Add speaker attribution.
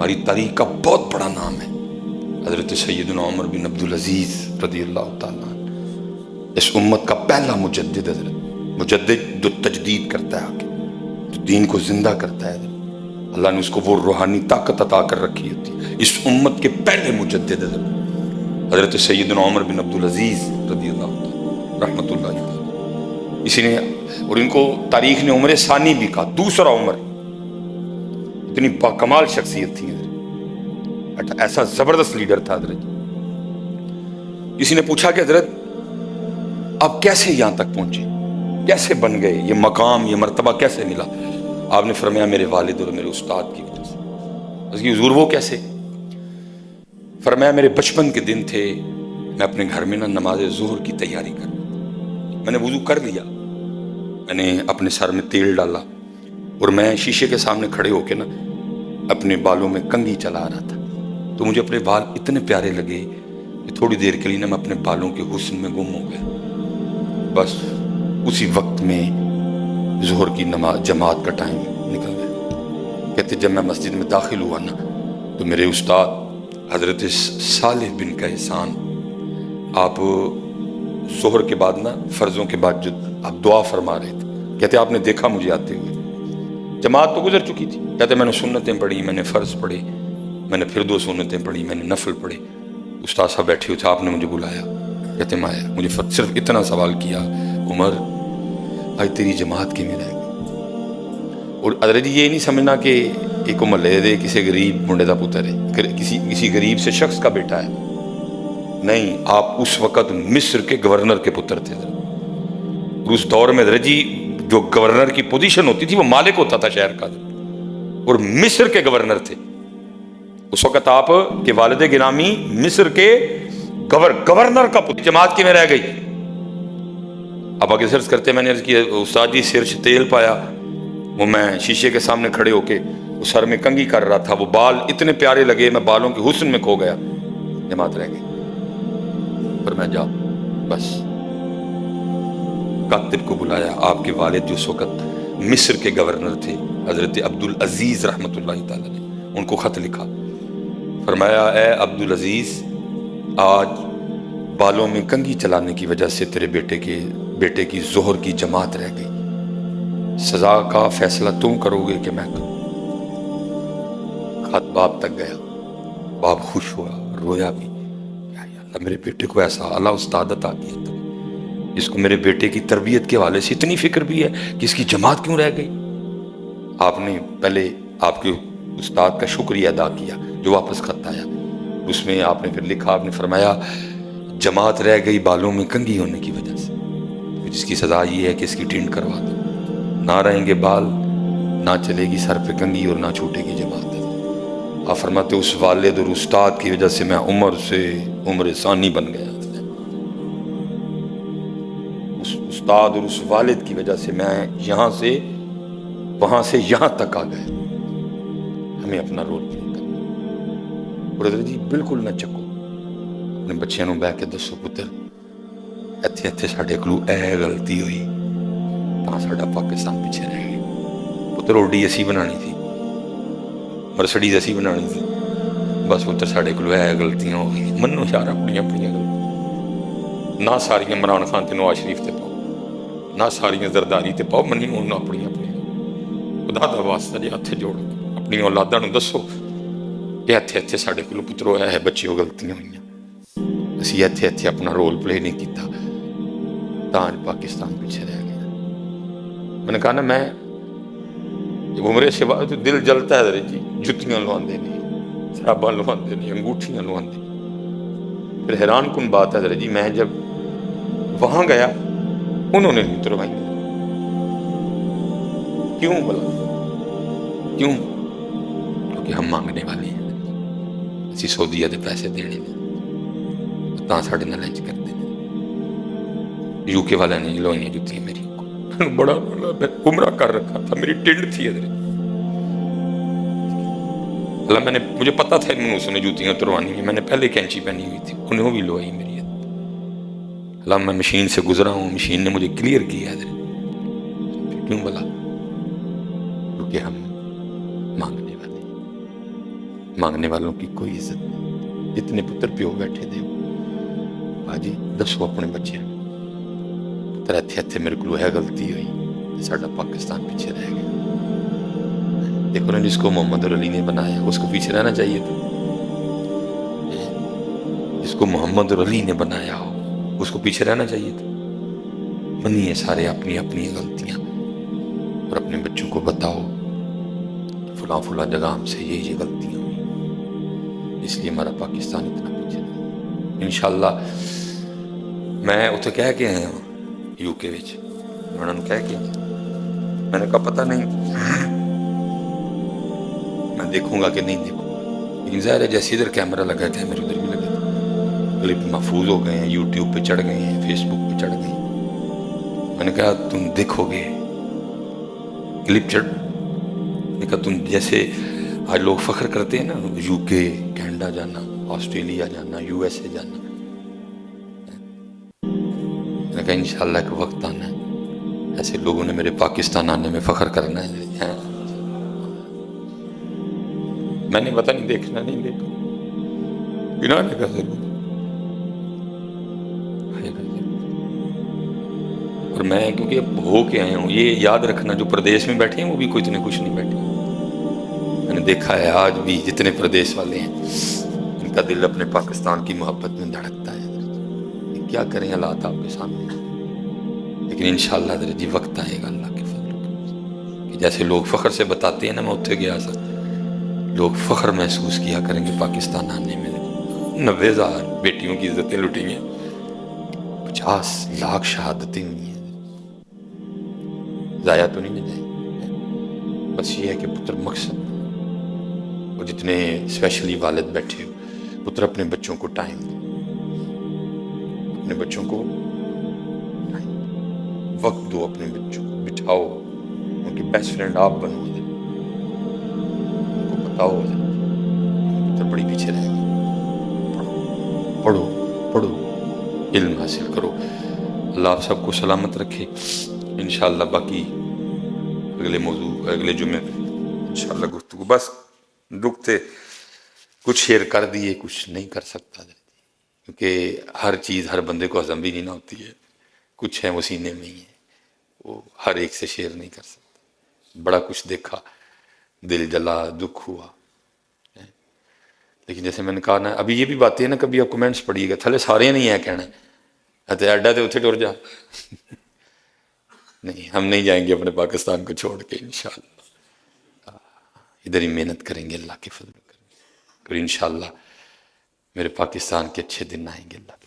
Speaker 1: ہماری تاریخ کا بہت بڑا نام ہے حضرت سیدنا عمر بن عبدالعزیز رضی اللہ تعالیٰ عنہ، اس امت کا پہلا مجدد حضرت، مجدد جو تجدید کرتا ہے آگے، جو دین کو زندہ کرتا ہے حضرت، اللہ نے اس کو وہ روحانی طاقت عطا کر رکھی ہوتی ہے۔ اس امت کے پہلے مجدد حضرت سیدنا عمر بن عبدالعزیز رضی اللہ تعالیٰ رحمۃ اللہ علیہ، اسی نے، اور ان کو تاریخ نے عمر ثانی بھی کہا، دوسرا عمر۔ اتنی باکمال شخصیت تھی حضرت، ایسا زبردست لیڈر تھا حضرت۔ کسی نے پوچھا کہ حضرت آپ کیسے یہاں تک پہنچے، کیسے بن گئے، یہ مقام، یہ مرتبہ کیسے ملا؟ آپ نے فرمایا میرے والد اور میرے استاد کی وجہ سے۔ اس کی حضور وہ کیسے؟ فرمایا میرے بچپن کے دن تھے، میں اپنے گھر میں نماز ظہر کی تیاری کر رہا تھا، میں نے وضو کر لیا، میں نے اپنے سر میں تیل ڈالا اور میں شیشے کے سامنے کھڑے ہو کے اپنے بالوں میں کنگھی چلا رہا تھا، تو مجھے اپنے بال اتنے پیارے لگے کہ تھوڑی دیر کے لیے میں اپنے بالوں کے حسن میں گم ہو گیا۔ بس اسی وقت میں ظہر کی نماز جماعت کا ٹائم نکل گیا۔ کہتے جب میں مسجد میں داخل ہوا تو میرے استاد حضرت صالح بن کیسان، آپ ظہر کے بعد فرضوں کے بعد جو آپ دعا فرما رہے تھے، کہتے آپ نے دیکھا مجھے آتے ہوئے، جماعت تو گزر چکی تھی، کہتے میں نے سنتیں پڑھی، میں نے فرض پڑھے، میں نے پھر 2 سنتیں پڑھی، میں نے نفل پڑھے، استاد صاحب بیٹھے ہوئے تھے، آپ نے مجھے بلایا، کہتے میں آیا، مجھے صرف اتنا سوال کیا، عمر آج تیری جماعت کی میں رہ گئی۔ اور حضرت جی یہ نہیں سمجھنا کہ ایک محلے دے کسی غریب منڈے دا پتر ہے، کسی غریب سے شخص کا بیٹا ہے، نہیں، آپ اس وقت مصر کے گورنر کے پتر تھے۔ اور اس دور میں حضرت جی جو گورنر کی پوزیشن ہوتی تھی وہ مالک ہوتا تھا شہر کا، اور مصر کے گورنر تھے اس وقت۔ آپ کے والد گرامی مصر کے گورنر کا پتر، جماعت کی میں رہ گئی۔ اب آگے سرچ کرتے میں نے عرض کیا استاد جی سر سے تیل پایا، وہ میں شیشے کے سامنے کھڑے ہو کے وہ سر میں کنگھی کر رہا تھا، وہ بال اتنے پیارے لگے، میں بالوں کے حسن میں کھو گیا، جماعت رہ گئی۔ پر میں جا بس کاتب کو بلایا، آپ کے والد جو اس وقت مصر کے گورنر تھے حضرت عبدالعزیز رحمۃ اللہ تعالیٰ نے ان کو خط لکھا، فرمایا اے عبدالعزیز، آج بالوں میں کنگھی چلانے کی وجہ سے تیرے بیٹے کی ظہر کی جماعت رہ گئی، سزا کا فیصلہ تم کرو گے کہ میں کروں؟ خط باپ تک گیا، باپ خوش ہوا، رویا بھی، یا اللہ میرے بیٹے کو ایسا اعلیٰ استاد عطا کیا تھا، جس کو میرے بیٹے کی تربیت کے حوالے سے اتنی فکر بھی ہے کہ اس کی جماعت کیوں رہ گئی۔ آپ نے پہلے آپ کے استاد کا شکریہ ادا کیا جو واپس خط آیا، اس میں آپ نے پھر لکھا، آپ نے فرمایا جماعت رہ گئی بالوں میں کنگھی ہونے کی وجہ سے، جس کی سزا یہ ہے کہ اس کی ٹینٹ کروا دو، نہ رہیں گے بال، نہ چلے گی سر پہ کنگھی اور نہ چھوٹے گی جماعت۔ آپ فرماتے اس والد اور استاد کی وجہ سے میں عمر ثانی بن گیا، اس استاد اور اس والد کی وجہ سے میں یہاں سے وہاں سے یہاں تک آ گیا۔ ہمیں اپنا رول پلے کرنا، اور حضرت جی بالکل نہ چکو، اپنے بچیاں نوں بہ کے دسو پتر ایتھے ساڈے کولوں اے غلطی ہوئی تاں ساڈا پاکستان پیچھے رہ گیا، پتر اوڈی اسی بنانی تھی، مرسڈیز اسی بنانی تھی، بس پتر ساڈے کولوں اے غلطیاں ہو گئی، منو یار اپنی غلطیاں، نہ ساریاں عمران خان تے نواز شریف تے پاؤ، نہ ساریاں زرداری تے پاؤ، منی انہوں اپنی خدا دا واسطہ جی ہتھ جوڑ اپنی اولاداں نوں دسو کہ ایتھے ساڈے کولوں پترو اے بچیو غلطیاں ہوئیاں، اسی ایتھے اپنا رول پلے نہیں کیتا تاں پاکستان پیچھے رہ گیا۔ میں نے کہا نا میں عمرے سے بعد دل جلتا ہے حضرت جی، جتیاں لواندے نہیں، شراباں لواندے نہیں، انگوٹھیاں لواندے نہیں۔ پھر حیران کن بات ہے حضرت جی، میں جب وہاں گیا انہوں نے نہیں اتروائی، کیوں بلا؟ کیوں؟ کیونکہ ہم مانگنے والے ہیں، اسی سعودیہ دے پیسے دینے نے، تاں ساڑھے نہ لینچ کرتے ہیں۔ یو کے والا نہیں لوائیاں جتیاں میری کو، بڑا گمراہ کر رکھا تھا، میری ٹنڈ تھی حضرت اللہ، مجھے پتا تھا ان منوسوں نے جوتیاں اتروانی ہیں، میں نے پہلے کینچی پہنی ہوئی تھی، انہوں بھی لوائی میری اللہ، میں مشین سے گزرا ہوں، مشین نے مجھے کلیئر کیا حضرت، کیوں بلا؟ کیونکہ ہم مانگنے والے ہیں۔ مانگنے والوں کی کوئی عزت نہیں. جتنے پتر پیو بیٹھے دے باجی دسو اپنے بچے پتر اتھے اتھے میرے کو ہے غلطی ہوئی ساڈا پاکستان پیچھے رہ گیا. دیکھو نا جس کو محمد علی نے بنایا اس کو پیچھے رہنا چاہیے تھا. جس کو محمد علی نے بنایا ہو اس کو پیچھے رہنا چاہیے تھا. منیے سارے اپنی اپنی غلطیاں اور اپنے بچوں کو بتاؤ فلاں فلاں جگہ ہم سے یہ غلطیاں ہوئی اس لیے ہمارا پاکستان اتنا پیچھے رہا. انشاءاللہ میں اتنے کہہ کے آیا ہوں یو کے وچ انہوں نے کہہ کے میں نے کہا پتہ نہیں میں دیکھوں گا کہ نہیں دیکھوں گا لیکن ظاہر ہے جیسے ادھر کیمرہ لگا ہے کیمرے ادھر بھی لگے تھے کلپ محفوظ ہو گئے ہیں یوٹیوب پہ چڑھ گئے ہیں فیس بک پہ چڑھ گئے ہیں. میں نے کہا تم دیکھو گے کلپ چڑھ میں نے کہا تم جیسے آج لوگ فخر کرتے ہیں نا یو کے کینیڈا جانا آسٹریلیا جانا یو ایس اے جانا. میں نے کہا انشاءاللہ ایک وقت آنا ہے ایسے لوگوں نے میرے پاکستان آنے میں فخر کرنا ہے. میں نے پتہ نہیں دیکھنا نہیں دیکھا بنا نے کہا ضرور اور میں کیونکہ اب ہو کے آیا ہوں یہ یاد رکھنا جو پردیش میں بیٹھے ہیں وہ بھی کوئی اتنے خوش نہیں بیٹھے. میں نے دیکھا ہے آج بھی جتنے پردیش والے ہیں ان کا دل اپنے پاکستان کی محبت میں دھڑکتا ہے. کیا کریں حالات آپ کے سامنے لیکن انشاءاللہ حضرت جی وقت آئے گا اللہ کے فضل کہ جیسے لوگ فخر سے بتاتے ہیں نا میں اتنے گیا تھا لوگ فخر محسوس کیا کریں گے پاکستان آنے میں. 90,000 بیٹیوں کی عزتیں لٹی ہیں 50 لاکھ شہادتیں ہوئی ہیں ضائع تو نہیں جائیں. بس یہ ہے کہ پتر مقصد اور جتنے اسپیشلی والد بیٹھے ہو پتر اپنے بچوں کو ٹائم دو اپنے بچوں کو وقت دو اپنے بچوں کو بٹھاؤ ان کی بیسٹ فرینڈ آپ بنو ان کو بتاؤ پتر بڑی پیچھے رہ گئے. پڑھو پڑھو علم حاصل کرو. اللہ آپ سب کو سلامت رکھے. انشاءاللہ باقی اگلے موضوع اگلے جمعے پہ انشاءاللہ گفتگو. بس دکھ تھے کچھ شیئر کر دیے کچھ نہیں کر سکتا کیونکہ ہر چیز ہر بندے کو ہضم بھی نہیں نہ ہوتی ہے. کچھ ہیں وہ سینے میں ہی ہیں وہ ہر ایک سے شیئر نہیں کر سکتا. بڑا کچھ دیکھا دل جلا دکھ ہوا لیکن جیسے میں نے کہا نا ابھی یہ بھی باتیں ہیں نا کبھی آپ کومنٹس پڑھیے گا تھلے سارے نہیں ہیں کہنا ایڈا تو اتنے ٹر جا نہیں ہم نہیں جائیں گے اپنے پاکستان کو چھوڑ کے انشاءاللہ ادھر ہی محنت کریں گے اللہ کے فضل کریں گے اور انشاءاللہ میرے پاکستان کے اچھے دن آئیں گے اللہ